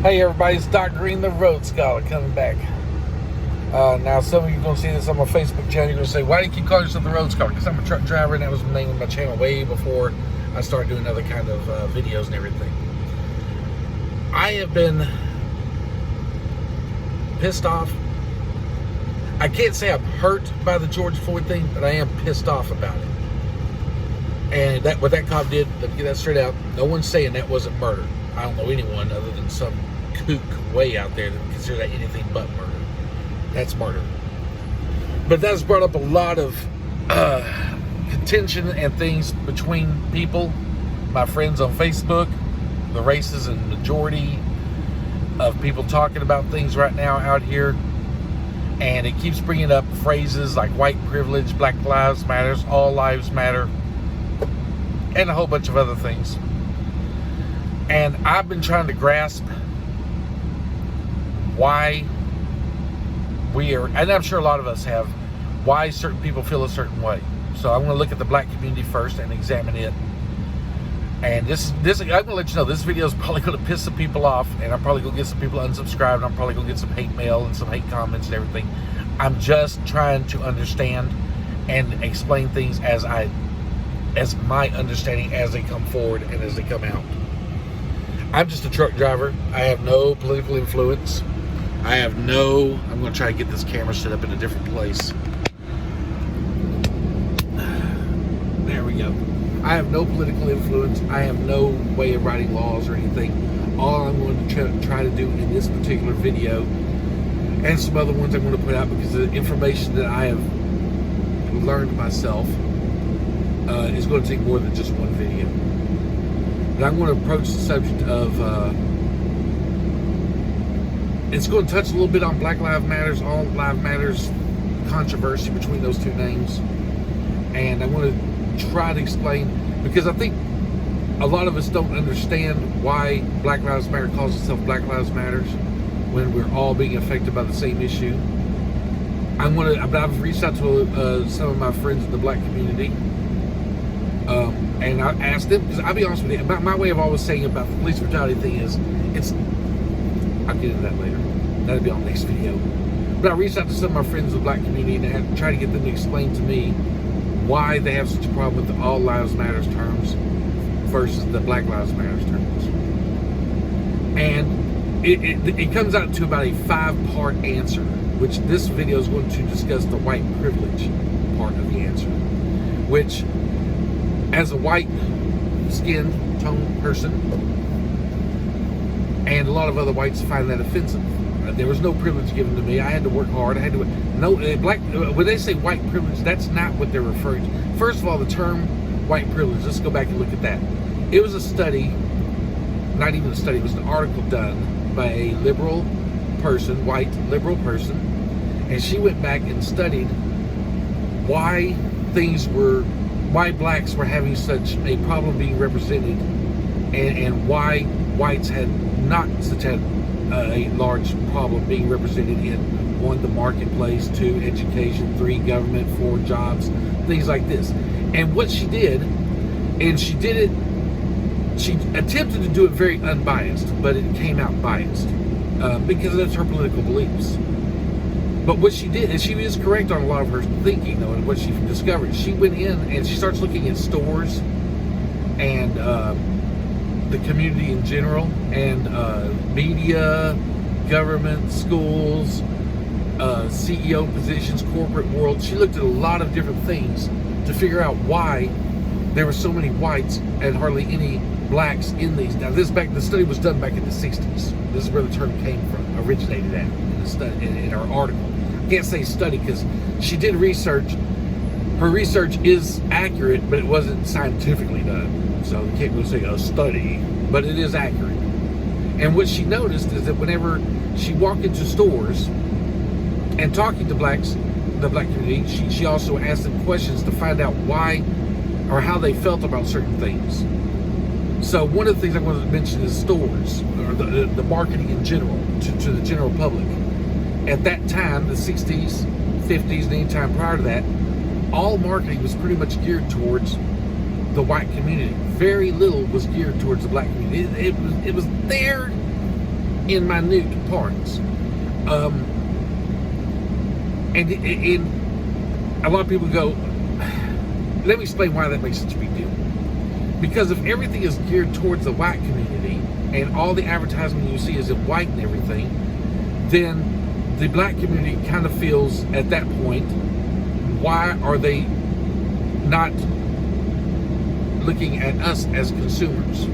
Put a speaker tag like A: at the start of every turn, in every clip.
A: Hey everybody, it's Dr. Green, the Road Scholar, coming back. Now some of you are going to see this on my Facebook channel. You're going to say, why do you keep calling yourself the Road Scholar? Because I'm a truck driver and that was the name of my channel way before I started doing other kind of videos and everything. I have been pissed off. I can't say I'm hurt by the George Floyd thing, but I am pissed off about it. And that what that cop did, let me get that straight out, no one's saying that wasn't murder. I don't know anyone other than some kook way out there that would consider that anything but murder. That's murder. But that's brought up a lot of contention and things between people, my friends on Facebook, the races and majority of people talking about things right now out here. And it keeps bringing up phrases like white privilege, Black Lives Matter, all lives matter, and a whole bunch of other things. And I've been trying to grasp why we are, and I'm sure a lot of us have, why certain people feel a certain way. So I'm going to look at the black community first and examine it. And this I'm going to let you know, this video is probably going to piss some people off, and I'm probably going to get some people unsubscribed, and I'm probably going to get some hate mail and some hate comments and everything. I'm just trying to understand and explain things as my understanding as they come forward and as they come out. I'm just a truck driver. I have no political influence. I'm going to try to get this camera set up in a different place. There we go. I have no political influence. I have no way of writing laws or anything. All I'm going to try to do in this particular video, and some other ones I'm going to put out because of the information that I have learned myself, is going to take more than just one video. But I'm going to approach the subject of, it's going to touch a little bit on Black Lives Matters, All Lives Matters controversy between those two names. And I'm going to try to explain, because I think a lot of us don't understand why Black Lives Matter calls itself Black Lives Matters when we're all being affected by the same issue. I've reached out to some of my friends in the black community. And I asked them, because I'll be honest with you, about my way of always saying about the police brutality thing is, I'll get into that later. That'll be on the next video. But I reached out to some of my friends in the black community and I tried to get them to explain to me why they have such a problem with the All Lives Matters terms versus the Black Lives Matters terms. And it comes out to about a 5-part answer, which this video is going to discuss the white privilege part of the answer, which, as a white skin tone person, and a lot of other whites find that offensive. There was no privilege given to me. I had to work hard. When they say white privilege, that's not what they're referring to. First of all, the term white privilege, let's go back and look at that. It was a study, not even a study, it was an article done by a liberal person, white liberal person, and she went back and studied why blacks were having such a problem being represented, and why whites had not such a large problem being represented in 1, the marketplace, 2, education, 3, government, 4, jobs, things like this. And what she did, she attempted to do it very unbiased, but it came out biased because that's her political beliefs. But what she did, and she is correct on a lot of her thinking, though, and what she discovered, she went in and she starts looking at stores and the community in general, and media, government, schools, CEO positions, corporate world. She looked at a lot of different things to figure out why there were so many whites and hardly any blacks in these. Now, the study was done back in the 60s. This is where the term came from, originated at in the study, in our article. I can't say study because she did research. Her research is accurate, but it wasn't scientifically done. So you can't really say a study, but it is accurate. And what she noticed is that whenever she walked into stores and talking to blacks, the black community, she also asked them questions to find out why or how they felt about certain things. So one of the things I wanted to mention is stores, or the marketing in general, to the general public. At that time, the 60s, 50s, and any time prior to that, all marketing was pretty much geared towards the white community. Very little was geared towards the black community. It was there in minute parts. And a lot of people go, let me explain why that makes such a big deal. Because if everything is geared towards the white community and all the advertising you see is in white and everything, then the black community kind of feels at that point, why are they not looking at us as consumers?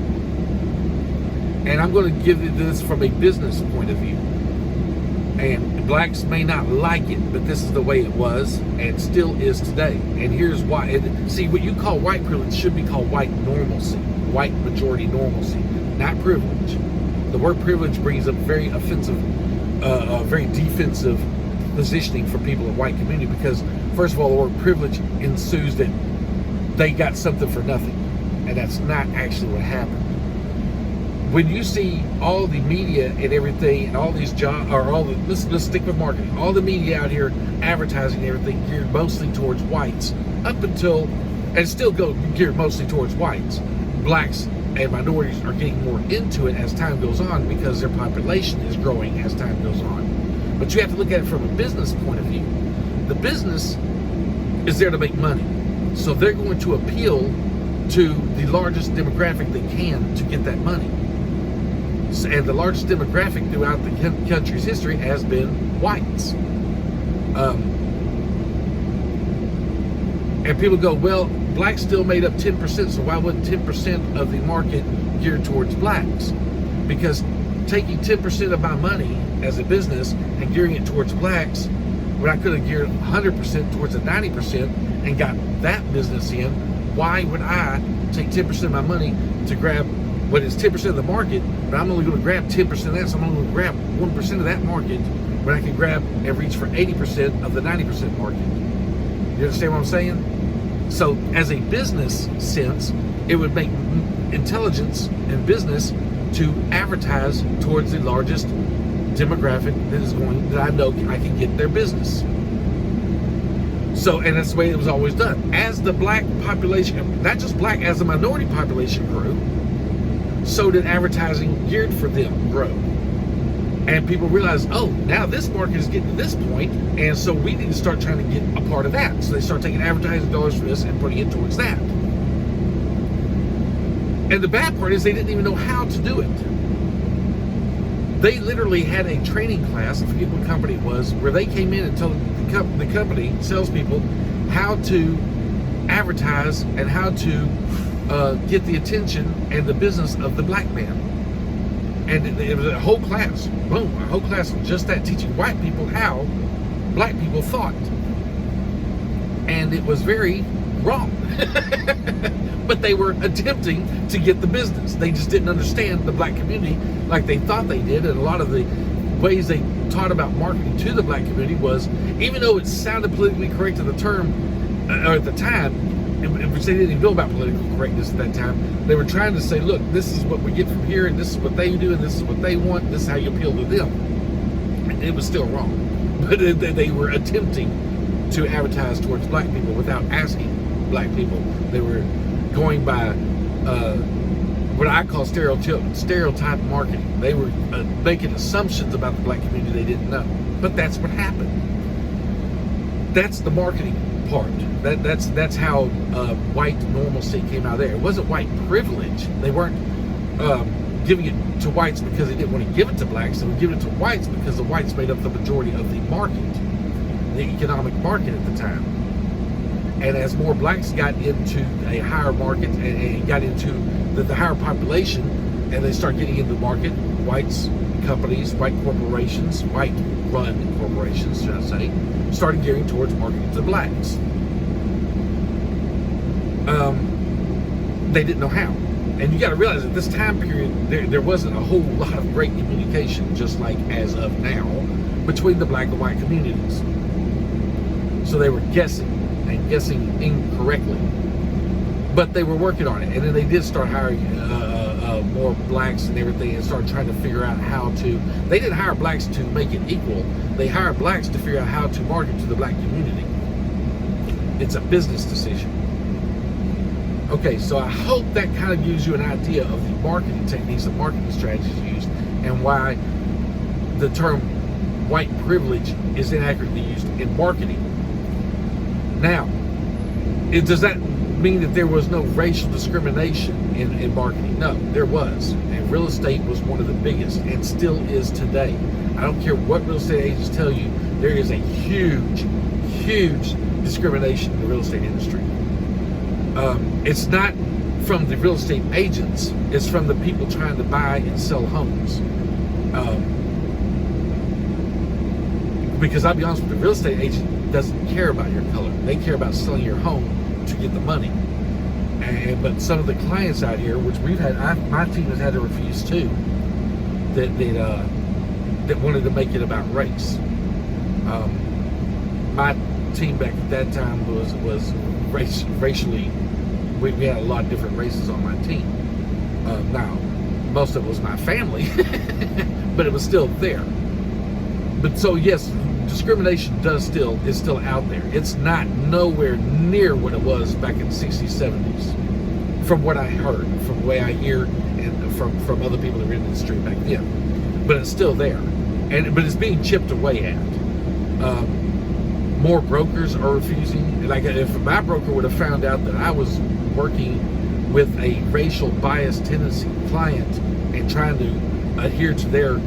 A: And I'm going to give you this from a business point of view. And blacks may not like it, but this is the way it was and still is today. And here's why. See, what you call white privilege should be called white normalcy, white majority normalcy, not privilege. The word privilege brings up very offensive, very defensive positioning for people in the white community, because first of all, the word privilege ensues that they got something for nothing, and that's not actually what happened. When you see all the media and everything, and all these jobs, or all the, let's stick with marketing, all the media out here advertising everything geared mostly towards whites, up until, and still geared mostly towards whites. Blacks and minorities are getting more into it as time goes on because their population is growing as time goes on. But you have to look at it from a business point of view. The business is there to make money, so they're going to appeal to the largest demographic they can to get that money. And the largest demographic throughout the country's history has been whites. And people go, well, blacks still made up 10%, so why wouldn't 10% of the market geared towards blacks? Because taking 10% of my money as a business and gearing it towards blacks, when I could have geared 100% towards the 90% and got that business in, why would I take 10% of my money to grab what is 10% of the market, but I'm only going to grab 10% of that, so I'm only going to grab 1% of that market, when I can grab and reach for 80% of the 90% market. You understand what I'm saying? So as a business sense, it would make intelligence in business to advertise towards the largest demographic that I know I can get their business. So, and that's the way it was always done. As the black population, not just black, as the minority population grew, so did advertising geared for them grow. And people realized, oh, now this market is getting to this point, and so we need to start trying to get a part of that. So they start taking advertising dollars for this and putting it towards that. And the bad part is they didn't even know how to do it. They literally had a training class, I forget what company it was, where they came in and told the company, salespeople, how to advertise and how to get the attention and the business of the black man. And it was a whole class, boom, a whole class of just that, teaching white people how black people thought. And it was very wrong. But they were attempting to get the business. They just didn't understand the black community like they thought they did. And a lot of the ways they taught about marketing to the black community was, even though it sounded politically correct at the term, or at the time, which they didn't even know about political correctness at that time, they were trying to say, look, this is what we get from here, and this is what they do, and this is what they want, this is how you appeal to them. And it was still wrong. But they were attempting to advertise towards black people without asking black people. They were going by what I call stereotype marketing. They were making assumptions about the black community they didn't know. But that's what happened. That's the marketing part. That's how white normalcy came out there. It wasn't white privilege. They weren't giving it to whites because they didn't want to give it to blacks. They were giving it to whites because the whites made up the majority of the market, the economic market at the time. And as more blacks got into a higher market and got into the higher population, and they start getting into the market, whites companies, white corporations, white-run corporations, should I say, started gearing towards marketing to blacks. They didn't know how. And you got to realize at this time period, there wasn't a whole lot of great communication, just like as of now, between the black and white communities. So they were guessing, and guessing incorrectly. But they were working on it. And then they did start hiring more blacks and everything, and started trying to figure out how to, they didn't hire blacks to make it equal. They hired blacks to figure out how to market to the black community. It's a business decision. Okay, so I hope that kind of gives you an idea of the marketing techniques, the marketing strategies used and why the term white privilege is inaccurately used in marketing. Now, does that mean that there was no racial discrimination in marketing? No, there was. And real estate was one of the biggest, and still is today. I don't care what real estate agents tell you, there is a huge, huge discrimination in the real estate industry. It's not from the real estate agents, it's from the people trying to buy and sell homes. Because I'll be honest with you, the real estate agent doesn't care about your color. They care about selling your home to get the money. But some of the clients out here, which we've had, my team has had to refuse too, that wanted to make it about race. My team back at that time was racially. We had a lot of different races on my team. Now, most of it was my family, but it was still there. But so yes, discrimination is still out there. It's not nowhere near what it was back in the 60s, 70s, from what I heard, from the way I hear, and from other people that were in the industry back then. But it's still there, but it's being chipped away at. More brokers are refusing. Like if my broker would have found out that I was working with a racial bias tendency client and trying to adhere to their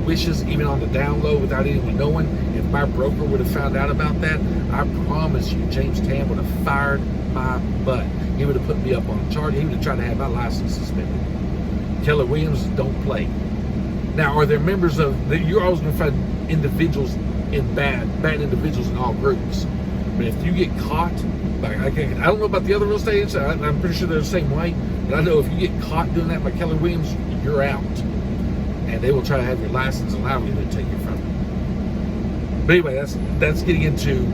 A: wishes, even on the down low, without anyone knowing, if my broker would have found out about that, I promise you, James Tam would have fired my butt. He would have put me up on charge. He would have tried to have my license suspended. Keller Williams don't play. Now, are there members of? You're always going to find individuals in bad individuals in all groups. But if you get caught, I don't know about the other real estate agents. I'm pretty sure they're the same way. But I know if you get caught doing that by Keller Williams, you're out. And they will try to have your license and allow you to take it from you. But anyway, that's getting into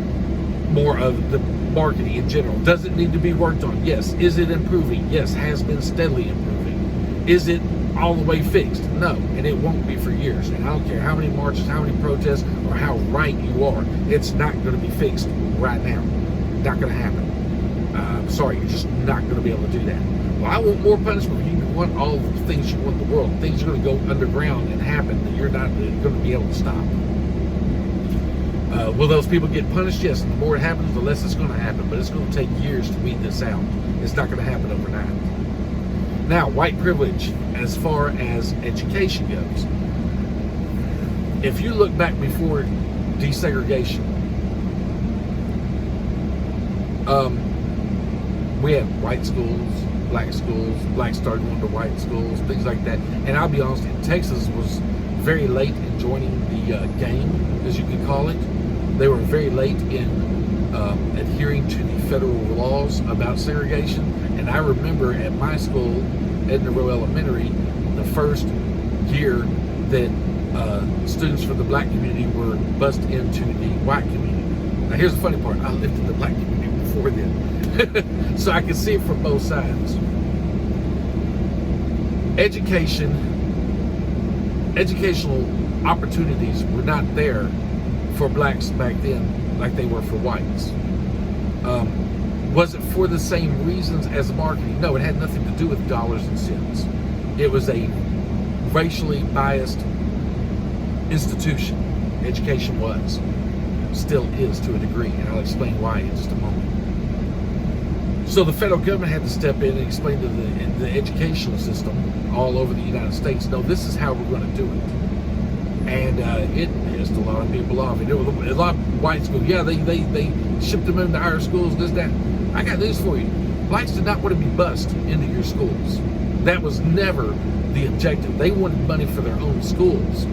A: more of the marketing in general. Does it need to be worked on? Yes. Is it improving? Yes. Has been steadily improving. Is it all the way fixed? No. And it won't be for years. And I don't care how many marches, how many protests, or how right you are. It's not going to be fixed right now. Not going to happen. I'm sorry, you're just not going to be able to do that. Well, I want more punishment. You want all the things you want in the world. Things are going to go underground and happen that you're not going to be able to stop. Will those people get punished? Yes. And the more it happens, the less it's going to happen. But it's going to take years to weed this out. It's not going to happen overnight. Now, white privilege as far as education goes. If you look back before desegregation, we had white schools, blacks started going to white schools, things like that. And I'll be honest, Texas was very late in joining the game, as you could call it. They were very late in adhering to the federal laws about segregation. And I remember at my school, Edna Rowe Elementary, the first year that students from the black community were bused into the white community. Now here's the funny part, I lived in the black community before then. So I can see it from both sides. Educational opportunities were not there for blacks back then like they were for whites. Was it for the same reasons as marketing? No, it had nothing to do with dollars and cents. It was a racially biased institution. Education was. Still is to a degree, and I'll explain why in just a moment. So the federal government had to step in and explain to the educational system all over the United States, no, this is how we're going to do it. And it pissed a lot of people off. And a lot of white schools, yeah, they shipped them into our schools, this, that. I got news for you. Blacks did not want to be bused into your schools. That was never the objective. They wanted money for their own schools.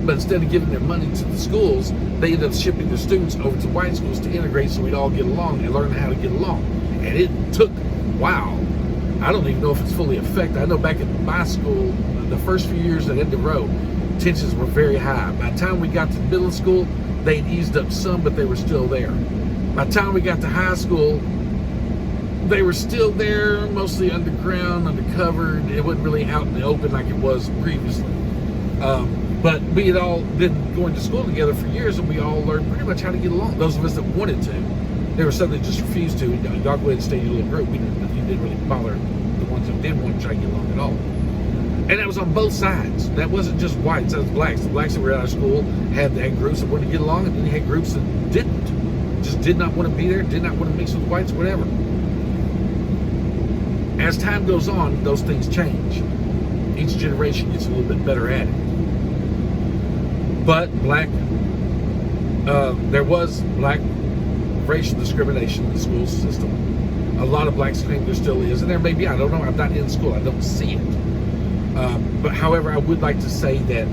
A: But instead of giving their money to the schools, they ended up shipping their students over to white schools to integrate so we'd all get along and learn how to get along. And it took, wow, I don't even know if it's fully effective. I know back in my school, the first few years at Edna Rowe, tensions were very high. By the time we got to middle school, they'd eased up some, but they were still there. By the time we got to high school, they were still there, mostly underground, undercover. It wasn't really out in the open like it was previously. But we had all been going to school together for years, and we all learned pretty much how to get along. Those of us that wanted to. There were some that just refused to. Y'all go ahead and stay in your little group. You didn't really bother the ones that did want to try to get along at all. And that was on both sides. That wasn't just whites, that was blacks. The blacks that were out of school had groups that wanted to get along, and then you had groups that didn't. Just did not want to be there, did not want to mix with whites, whatever. As time goes on, those things change. Each generation gets a little bit better at it. But there was black racial discrimination in the school system. A lot of blacks think there still is, and there may be, I don't know, I'm not in school, I don't see it. But however, I would like to say that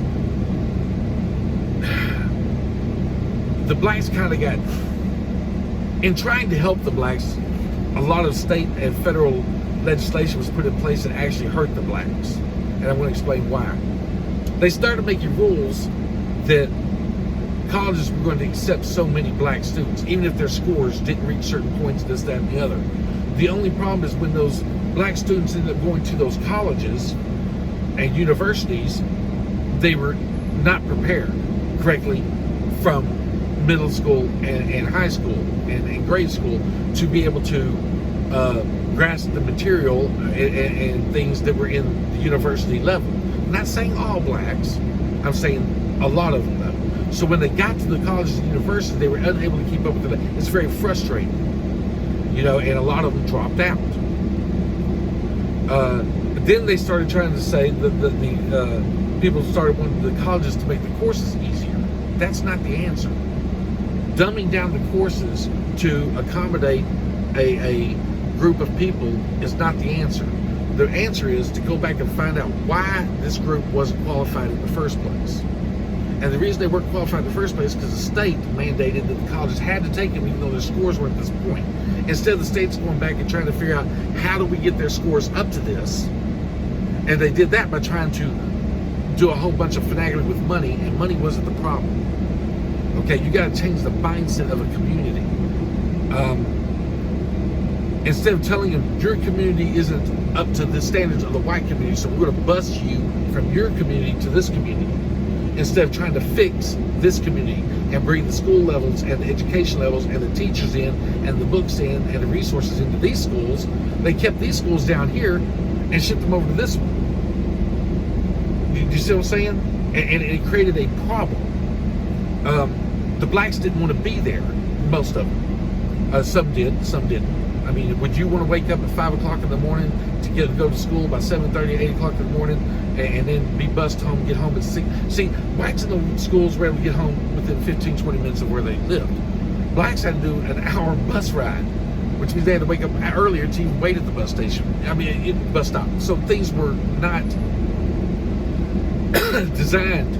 A: the blacks kind of got, in trying to help the blacks, a lot of state and federal legislation was put in place that actually hurt the blacks. And I'm going to explain why. They started making rules that colleges were going to accept so many black students, even if their scores didn't reach certain points, this, that, and the other. The only problem is when those black students ended up going to those colleges and universities, they were not prepared correctly from middle school and high school and grade school to be able to grasp the material and things that were in the university level. I'm not saying all blacks, I'm saying a lot of them though. So when they got to the colleges and universities, they were unable to keep up with it. It's very frustrating, and a lot of them dropped out. Then they started trying to say that the people started wanting the colleges to make the courses easier. That's not the answer. Dumbing down the courses to accommodate a group of people is not the answer. The answer is to go back and find out why this group wasn't qualified in the first place. And the reason they weren't qualified in the first place is because the state mandated that the colleges had to take them even though their scores weren't at this point. Instead of the states going back and trying to figure out how do we get their scores up to this. And they did that by trying to do a whole bunch of finagling with money, and money wasn't the problem. Okay, you got to change the mindset of a community. Instead of telling them your community isn't up to the standards of the white community, so we're going to bus you from your community to this community. Instead of trying to fix this community and bring the school levels and the education levels and the teachers in and the books in and the resources into these schools, they kept these schools down here and shipped them over to this one. Do you see what I'm saying? And it created a problem. The blacks didn't want to be there, most of them. Some did, some didn't. I mean, would you want to wake up at 5 o'clock in the morning to go to school by 7:30, 8 o'clock in the morning, and then be bussed home, get home at 6? See, whites in the schools were able to get home within 15, 20 minutes of where they lived. Blacks had to do an hour bus ride, which means they had to wake up earlier to even wait at the bus station. Bus stop. So things were not designed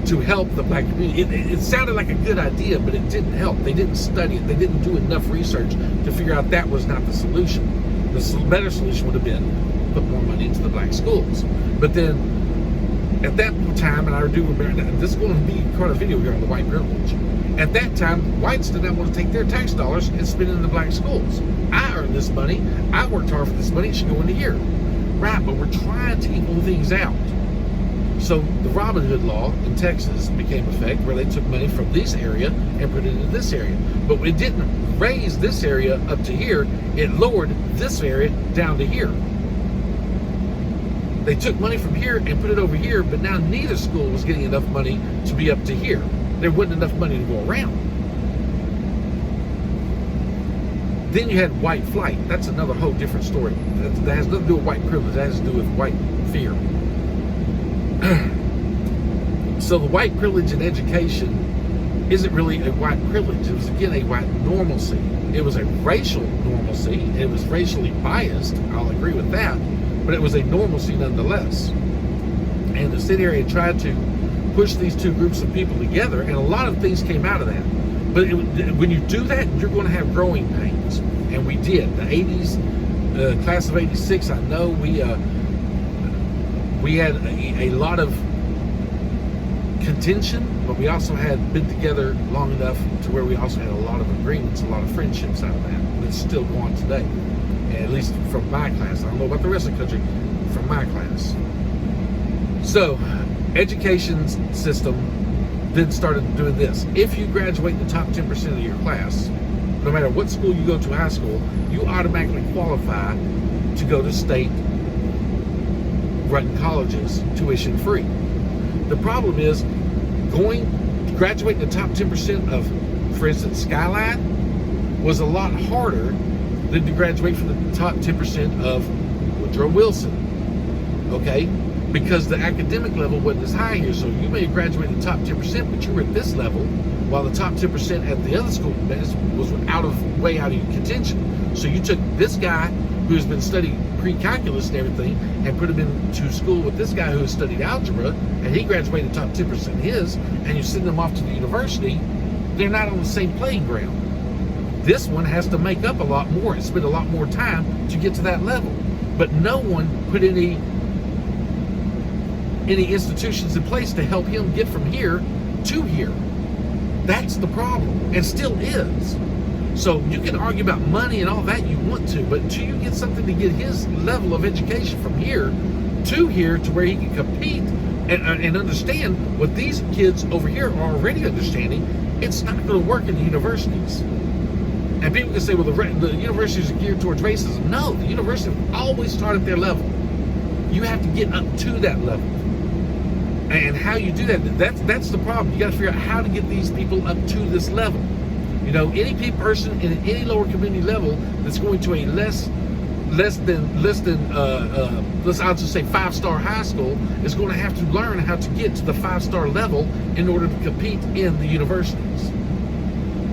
A: to help the black community. It sounded like a good idea, but it didn't help. They didn't study it. They didn't do enough research to figure out that was not the solution. The better solution would have been put more money into the black schools. But then, at that time, and I do remember that, this is going to be quite a video here on the white privilege. At that time, whites did not want to take their tax dollars and spend it in the black schools. I earned this money. I worked hard for this money. It should go into here. Right, but we're trying to equal things out. So the Robin Hood law in Texas became effect where they took money from this area and put it into this area. But it didn't raise this area up to here. It lowered this area down to here. They took money from here and put it over here, but now neither school was getting enough money to be up to here. There wasn't enough money to go around. Then you had white flight. That's another whole different story. That has nothing to do with white privilege. That has to do with white fear. So the white privilege in education isn't really a white privilege. It was, again, a white normalcy. It was a racial normalcy. It was racially biased. I'll agree with that. But it was a normalcy nonetheless. And to sit here and try to push these two groups of people together, and a lot of things came out of that. But when you do that, you're going to have growing pains. And we did. The 80s, class of 86, I know we had a lot of contention, but we also had been together long enough to where we also had a lot of agreements, a lot of friendships out of that. That's still going on today, at least from my class. I don't know about the rest of the country, from my class. So, education system then started doing this. If you graduate the top 10% of your class, no matter what school you go to, high school, you automatically qualify to go to state running colleges tuition free. The problem is graduating the top 10% of, for instance, Skyline was a lot harder than to graduate from the top 10% of Woodrow Wilson. Okay? Because the academic level wasn't as high here. So you may have graduated the top 10%, but you were at this level, while the top 10% at the other school was way out of your contention. So you took this guy who's been studying pre-calculus and everything and put him into school with this guy who has studied algebra, and he graduated top 10% his, and you send them off to the university. They're not on the same playing ground. This one has to make up a lot more and spend a lot more time to get to that level. But no one put any institutions in place to help him get from here to here. That's the problem, and still is. So you can argue about money and all that you want to, but until you get something to get his level of education from here to where he can compete and understand what these kids over here are already understanding, it's not going to work in the universities. And people can say, well, the universities are geared towards racism. No, the universities always start at their level. You have to get up to that level. And how you do that's the problem. You got to figure out how to get these people up to this level. You know, any person in any lower community level that's going to a let's I'll just say 5-star high school is going to have to learn how to get to the 5-star level in order to compete in the universities.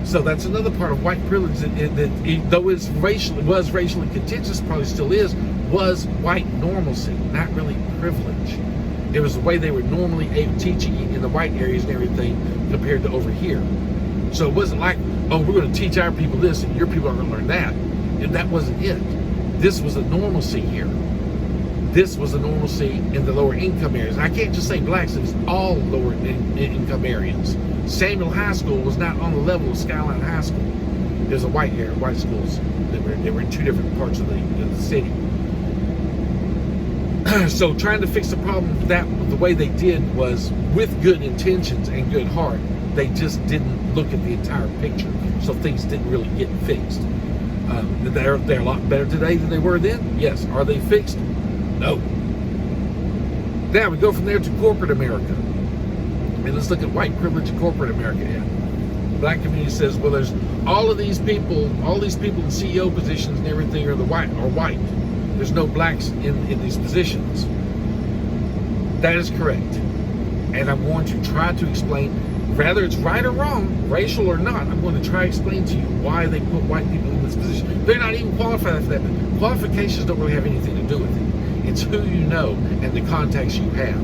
A: So that's another part of white privilege that though it was racially contentious, probably still is, was white normalcy, not really privilege. It was the way they were normally teaching in the white areas and everything compared to over here. So it wasn't like, oh, we're going to teach our people this and your people are going to learn that. And that wasn't it. This was a normalcy here. This was a normalcy in the lower income areas. And I can't just say blacks, it was all lower income areas. Samuel High School was not on the level of Skyline High School. There's a white area, white schools. They were in two different parts of the city. So trying to fix the problem the way they did was with good intentions and good heart. They just didn't look at the entire picture, so things didn't really get fixed. They're a lot better today than they were then. Yes. Are they fixed? No. Now we go from there to corporate America, and let's look at white privilege in corporate America. The black community says, well, there's all these people in CEO positions and everything are white. There's no blacks in these positions. That is correct. And I'm going to try to explain, whether it's right or wrong, racial or not, I'm going to try to explain to you why they put white people in this position. They're not even qualified for that. But qualifications don't really have anything to do with it. It's who you know and the contacts you have.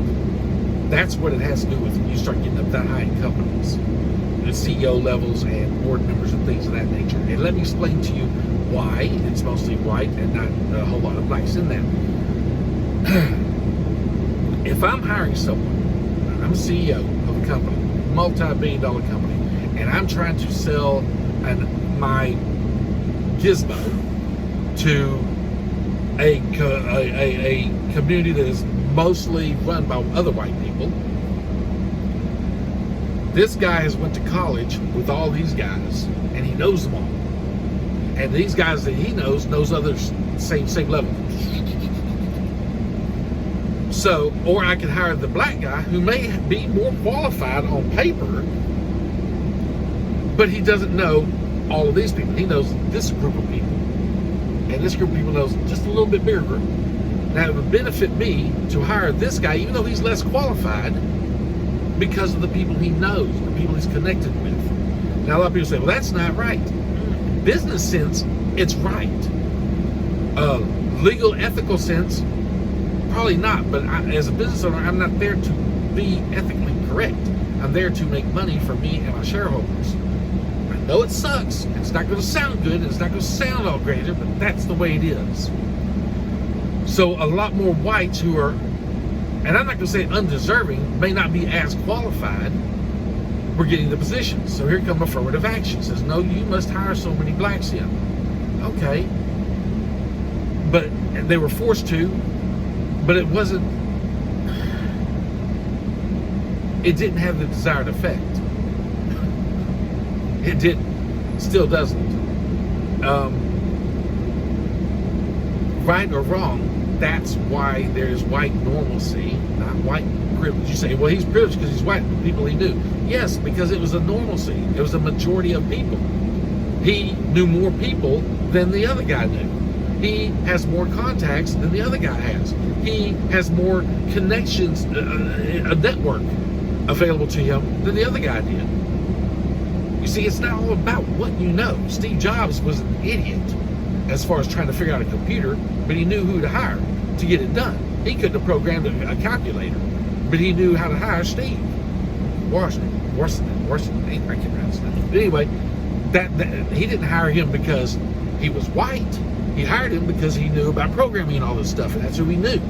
A: That's what it has to do with when you start getting up that high in companies. The CEO levels and board members and things of that nature. And let me explain to you why it's mostly white and not a whole lot of blacks in that. If I'm hiring someone, I'm a CEO of a company, multi-billion-dollar company, and I'm trying to sell my gizmo to a community that is mostly run by other white people. This guy has went to college with all these guys, and he knows them all. And these guys that he knows others same level. So, or I could hire the black guy who may be more qualified on paper, but he doesn't know all of these people. He knows this group of people. And this group of people knows just a little bit bigger group. Now, it would benefit me to hire this guy, even though he's less qualified, because of the people he knows, the people he's connected with. Now, a lot of people say, well, that's not right. Business sense, it's right. Legal, ethical sense, probably not. But as a business owner, I'm not there to be ethically correct. I'm there to make money for me and my shareholders. I know it sucks. It's not going to sound good. It's not going to sound all greater, but that's the way it is. So a lot more whites who are, and I'm not going to say undeserving, may not be as qualified, we're getting the positions. So here come affirmative action. It says, no, you must hire so many blacks in. Okay. But they were forced to, but it didn't have the desired effect. It didn't. Still doesn't. Right or wrong, that's why there's white normalcy, not white privilege. You say, well, he's privileged because he's white, the people he knew. Yes, because it was a normalcy. It was a majority of people. He knew more people than the other guy knew. He has more contacts than the other guy has. He has more connections, a network available to him than the other guy did. You see, it's not all about what you know. Steve Jobs was an idiot as far as trying to figure out a computer, but he knew who to hire to get it done. He couldn't have programmed a calculator, but he knew how to hire Steve Washington. I can't pronounce that. But anyway, that he didn't hire him because he was white. He hired him because he knew about programming and all this stuff, and that's who he knew.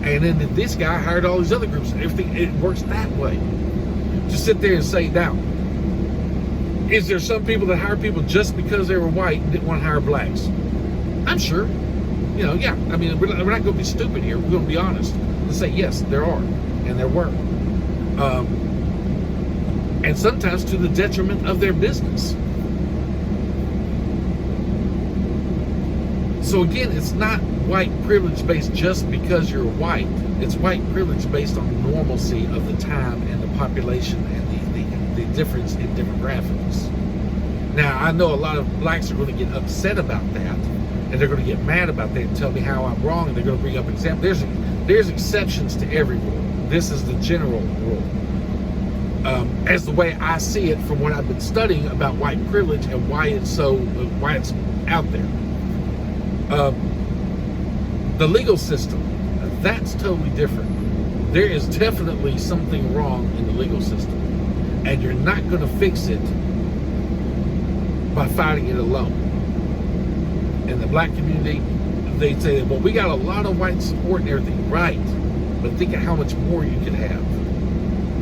A: And then this guy hired all these other groups. Everything, it works that way. To sit there and say, now, is there some people that hire people just because they were white and didn't want to hire blacks? I'm sure. You know, yeah. I mean, we're not going to be stupid here. We're going to be honest and say, yes, there are, and there were. And sometimes to the detriment of their business. So again, it's not white privilege based just because you're white. It's white privilege based on normalcy of the time and the population and the difference in demographics. Now, I know a lot of blacks are going to get upset about that, and they're going to get mad about that and tell me how I'm wrong, and they're going to bring up examples. There's exceptions to every rule. This is the general rule. As the way I see it from what I've been studying about white privilege and why it's out there. The legal system, that's totally different. There is definitely something wrong in the legal system, and you're not going to fix it by fighting it alone. In the black community, they say, well, we got a lot of white support and everything. Right, but think of how much more you could have,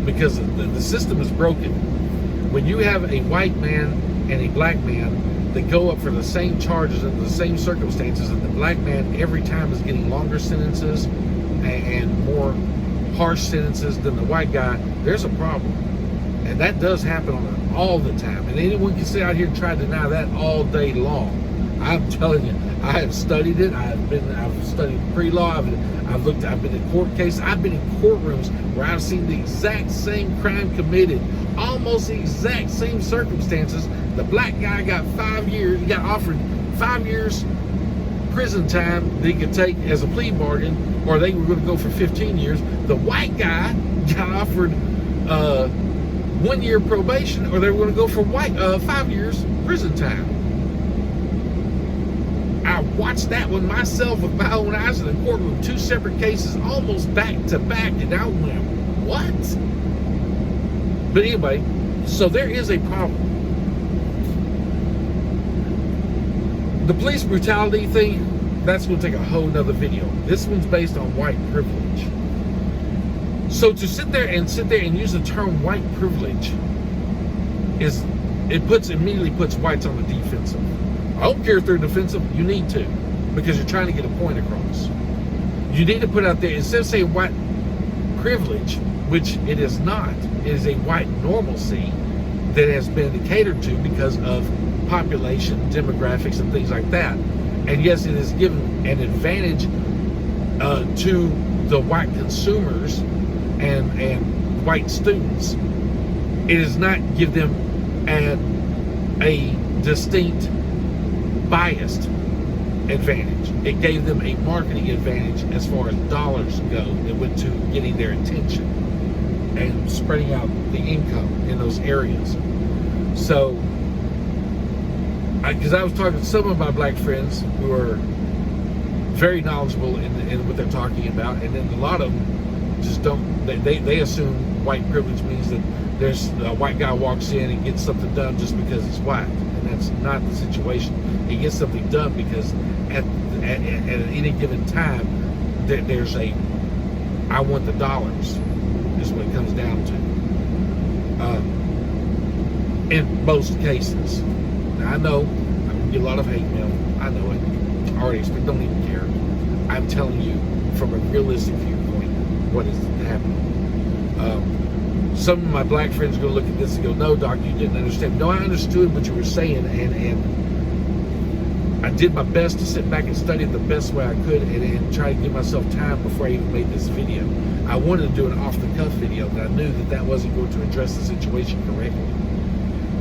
A: because the system is broken. When you have a white man and a black man that go up for the same charges under the same circumstances, and the black man every time is getting longer sentences and more harsh sentences than the white guy, there's a problem. And that does happen all the time. And anyone can sit out here and try to deny that all day long. I'm telling you, I have studied it. I've studied pre-law. I've been in court cases. I've been in courtrooms where I've seen the exact same crime committed, almost the exact same circumstances. The black guy got 5 years. He got offered 5 years prison time that he could take as a plea bargain, or they were going to go for 15 years. The white guy got offered 1 year probation, or they were going to go for 5 years prison time. I watched that one myself with my own eyes in the courtroom, 2 separate cases, almost back to back, and I went, what? But anyway, so there is a problem. The police brutality thing, that's going to take a whole nother video. This one's based on white privilege. So to sit there and use the term white privilege immediately puts whites on the defensive. I don't care if they're defensive, you need to, because you're trying to get a point across. You need to put out there, instead of saying white privilege, which it is not, it is a white normalcy that has been catered to because of population, demographics, and things like that. And yes, it is given an advantage to the white consumers and white students. It does not give them a distinct biased advantage. It gave them a marketing advantage as far as dollars go. It went to getting their attention and spreading out the income in those areas. So, because I was talking to some of my black friends who are very knowledgeable in what they're talking about, and then a lot of them just don't, they assume white privilege means that there's a white guy walks in and gets something done just because he's white. And that's not the situation. He gets something done because at any given time, there's I want the dollars, is what it comes down to. In most cases. Now, I know I'm going to get a lot of hate mail. I know it. I already expect, don't even care. I'm telling you from a realistic viewpoint what is happening. Some of my black friends are going to look at this and go, no, Doc, you didn't understand. No, I understood what you were saying, and I did my best to sit back and study it the best way I could and try to give myself time before I even made this video. I wanted to do an off-the-cuff video, but I knew that wasn't going to address the situation correctly.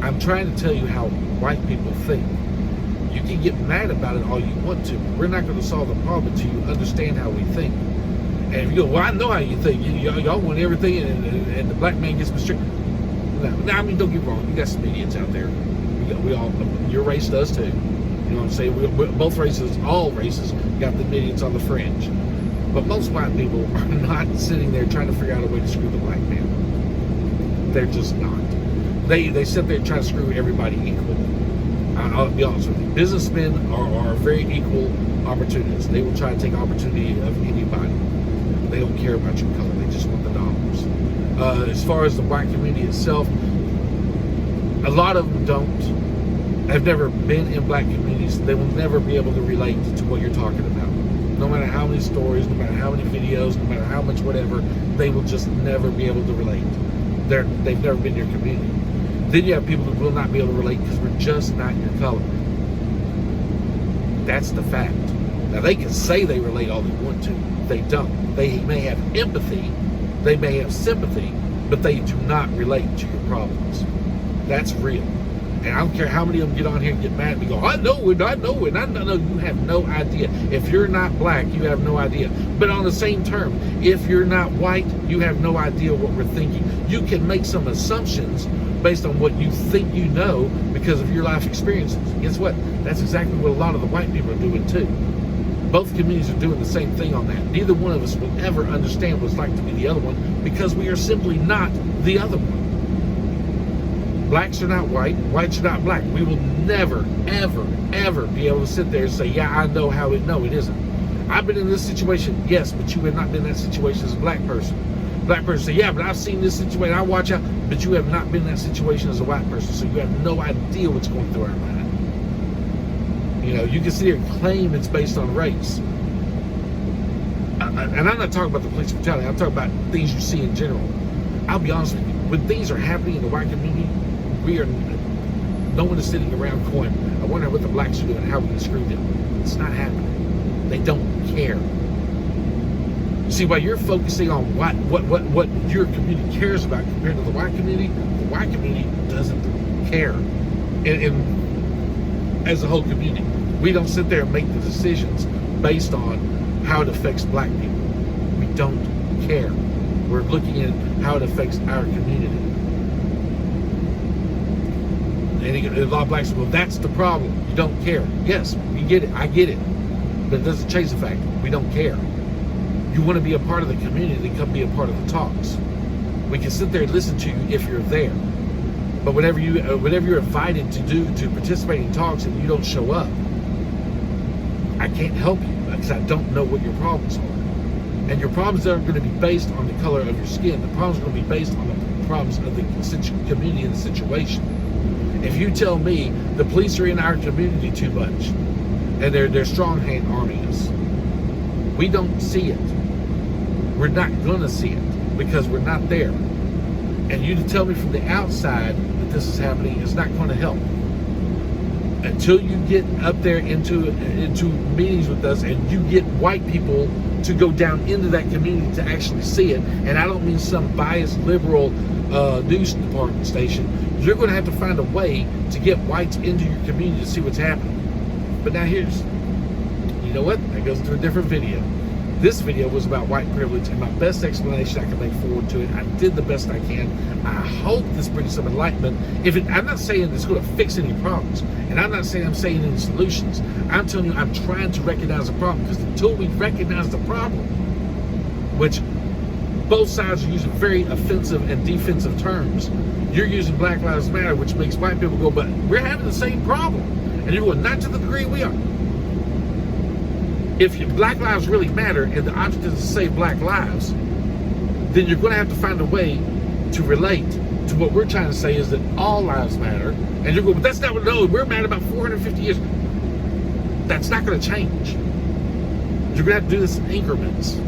A: I'm trying to tell you how white people think. You can get mad about it all you want to. We're not going to solve the problem until you understand how we think. And if you go, well, I know how you think. Y'all want everything, and the black man gets mistreated. No, I mean, don't get me wrong. You got some idiots out there. We all, your race does too. You know what I'm saying? Both races, all races, got the idiots on the fringe. But most white people are not sitting there trying to figure out a way to screw the black man. They're just not. They sit there and try to screw everybody equal. I'll be honest with you. Businessmen are very equal opportunists. They will try to take opportunity of anybody. They don't care about your color. They just want the dollars. As far as the white community itself, a lot of them have never been in black communities. They will never be able to relate to what you're talking about. No matter how many stories, no matter how many videos, no matter how much whatever, they will just never be able to relate. They've never been in your community. Then you have people who will not be able to relate because we're just not your color. That's the fact. Now, they can say they relate all they want to. They don't. They may have empathy, they may have sympathy, but they do not relate to your problems. That's real. And I don't care how many of them get on here and get mad and go, I know it. No, you have no idea. If you're not black, you have no idea. But on the same term, if you're not white, you have no idea what we're thinking. You can make some assumptions based on what you think you know because of your life experiences. Guess what? That's exactly what a lot of the white people are doing too. Both communities are doing the same thing on that. Neither one of us will ever understand what it's like to be the other one because we are simply not the other one. Blacks are not white, whites are not black. We will never, ever, ever be able to sit there and say, yeah, I know how it. No, it isn't. I've been in this situation, yes, but you have not been in that situation as a black person. Black person say, yeah, but I've seen this situation, I watch out, but you have not been in that situation as a white person, so you have no idea what's going through our mind. You know, you can sit here and claim it's based on race. And I'm not talking about the police brutality, I'm talking about things you see in general. I'll be honest with you, when things are happening in the white community, no one is sitting around going, I wonder what the blacks are doing, how we can screw them. It's not happening. They don't care. See, while you're focusing on what your community cares about compared to the white community doesn't care. And as a whole community, we don't sit there and make the decisions based on how it affects black people. We don't care. We're looking at how it affects our community. And a lot of blacks say, well, that's the problem. You don't care. Yes, we get it. I get it. But it doesn't change the fact we don't care. You want to be a part of the community, then come be a part of the talks. We can sit there and listen to you if you're there. But whatever you're invited to participate in talks and you don't show up, I can't help you because I don't know what your problems are. And your problems are going to be based on the color of your skin. The problems are going to be based on the problems of the community and the situation. If you tell me the police are in our community too much and they're strong hand arming us, we don't see it. We're not going to see it because we're not there. And you to tell me from the outside that this is happening is not going to help. Until you get up there into meetings with us and you get white people to go down into that community to actually see it, and I don't mean some biased liberal news department station, you're going to have to find a way to get whites into your community to see what's happening. But now you know what? That goes into a different video. This video was about white privilege and my best explanation I can make forward to it. I did the best I can. I hope this brings some enlightenment. I'm not saying it's going to fix any problems, and I'm not saying I'm saying any solutions. I'm telling you I'm trying to recognize the problem, because until we recognize the problem, which both sides are using very offensive and defensive terms. You're using Black Lives Matter, which makes white people go, but we're having the same problem. And you're going, not to the degree we are. If Black lives really matter and the object is to save black lives, then you're going to have to find a way to relate to what we're trying to say is that all lives matter. And you're going, but that's not what, no, we're mad about 450 years. That's not going to change. You're going to have to do this in increments.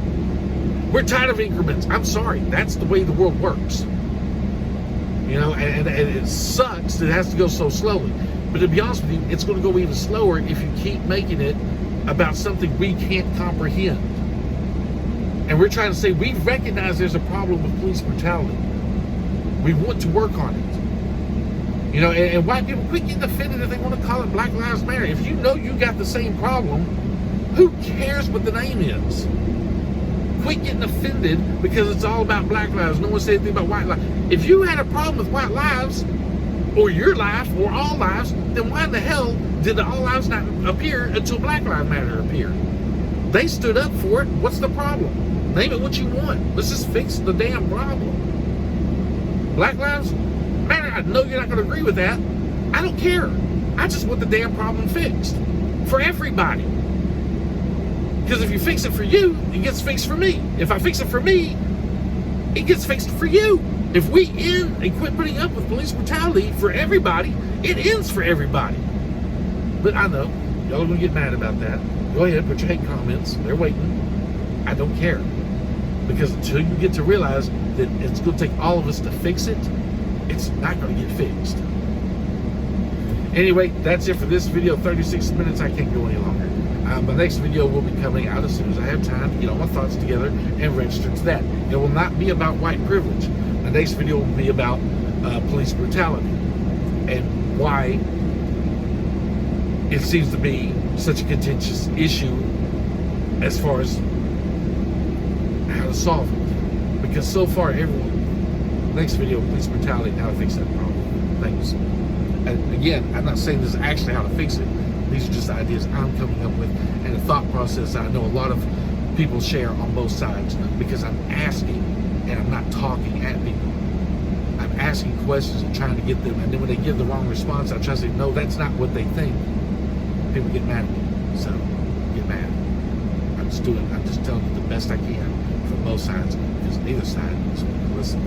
A: We're tired of increments. I'm sorry. That's the way the world works. You know, and it sucks that it has to go so slowly. But to be honest with you, it's going to go even slower if you keep making it about something we can't comprehend. And we're trying to say we recognize there's a problem with police brutality. We want to work on it. You know, and white people, quit getting offended if they want to call it Black Lives Matter. If you know you got the same problem, who cares what the name is? Quit getting offended because it's all about black lives. No one said anything about white lives. If you had a problem with white lives, or your life, or all lives, then why in the hell did the all lives not appear until Black Lives Matter appeared? They stood up for it. What's the problem? Name it what you want. Let's just fix the damn problem. Black Lives Matter, I know you're not going to agree with that. I don't care. I just want the damn problem fixed. For everybody. Because if you fix it for you, it gets fixed for me. If I fix it for me, it gets fixed for you. If we end and quit putting up with police brutality for everybody, it ends for everybody. But I know, y'all are going to get mad about that. Go ahead, put your hate comments. They're waiting. I don't care. Because until you get to realize that it's going to take all of us to fix it, it's not going to get fixed. Anyway, that's it for this video. 36 minutes. I can't go any longer. My next video will be coming out as soon as I have time to get all my thoughts together and register to that. It will not be about white privilege. My next video will be about police brutality and why it seems to be such a contentious issue as far as how to solve it. Because so far, everyone, next video, police brutality, and how to fix that problem. Thanks. And again, I'm not saying this is actually how to fix it. These are just ideas I'm coming up with and a thought process I know a lot of people share on both sides, because I'm asking and I'm not talking at people. I'm asking questions and trying to get them, and then when they give the wrong response, I try to say, no, that's not what they think. People get mad at me, so get mad. I'm just telling you the best I can from both sides, because neither side is going to listen.